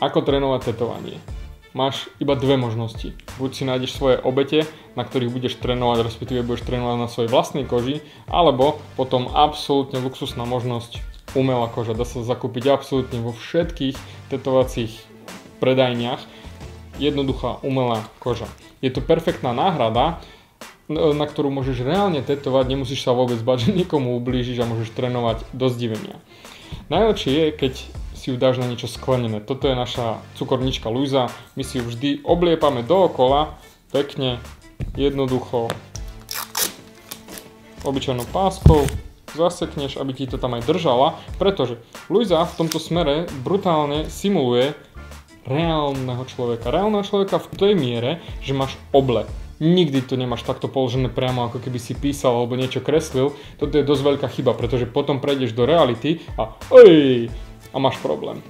Ako trénovať tetovanie? Máš iba dve možnosti. Buď si nájdeš svoje obete, na ktorých budeš trénovať, respektíve budeš trénovať na svojej vlastnej koži, alebo potom absolútne luxusná možnosť umelá koža. Dá sa zakúpiť absolútne vo všetkých tetovacích predajniach. Jednoduchá umelá koža. Je to perfektná náhrada, na ktorú môžeš reálne tetovať, nemusíš sa vôbec bať, že niekomu ublížiš a môžeš trénovať do zdivenia. Najlepšie je, keď si ju dáš na niečo sklenené. Toto je naša cukornička Luisa. My si ju vždy obliepame dookola, pekne, jednoducho, obyčajnou páskou, zasekneš, aby ti to tam aj držala, pretože Luisa v tomto smere brutálne simuluje reálneho človeka v tej miere, že máš oble. Nikdy to nemáš takto položené priamo, ako keby si písal alebo niečo kreslil. Toto je dosť veľká chyba, pretože potom prejdeš do reality a máš problém.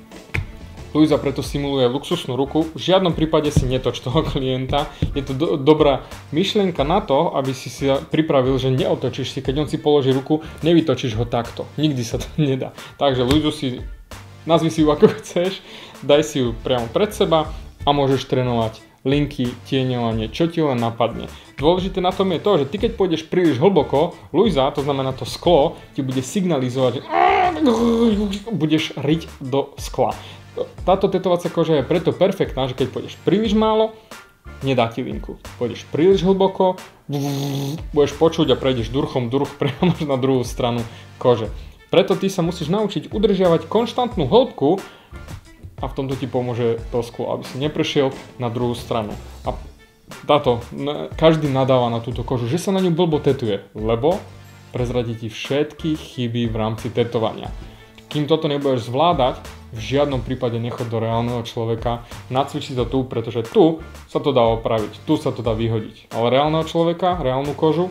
Luisa preto simuluje luxusnú ruku. V žiadnom prípade si netoč toho klienta. Je to dobrá myšlienka na to, aby si pripravil, že neotočíš si, keď on si položí ruku, nevytočíš ho takto. Nikdy sa to nedá. Takže Luisu nazvi si ju ako chceš, daj si ju priamo pred seba a môžeš trénovať linky, tieňovanie, čo ti len napadne. Dôležité na tom je to, že ty keď pôjdeš príliš hlboko, Luisa, to znamená to sklo, ti bude signalizovať, že budeš riť do skla. Táto tetovacia koža je preto perfektná, že keď pôjdeš príliš málo, nedá ti linku. Pôjdeš príliš hlboko, budeš počuť a prejdeš durch priamo na druhú stranu kože. Preto ty sa musíš naučiť udržiavať konštantnú hĺbku a v tomto ti pomôže to sklo, aby si neprešiel na druhú stranu. A každý nadáva na túto kožu, že sa na ňu blbo tetuje, lebo prezradí ti všetky chyby v rámci tetovania. Kým toto nebudeš zvládať, v žiadnom prípade nechod do reálneho človeka, nacvič si to tu, pretože tu sa to dá opraviť, tu sa to dá vyhodiť. Ale reálneho človeka, reálnu kožu,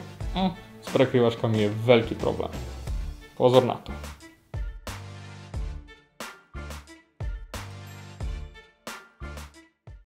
s prekryvačkami je veľký problém. Pozor na to.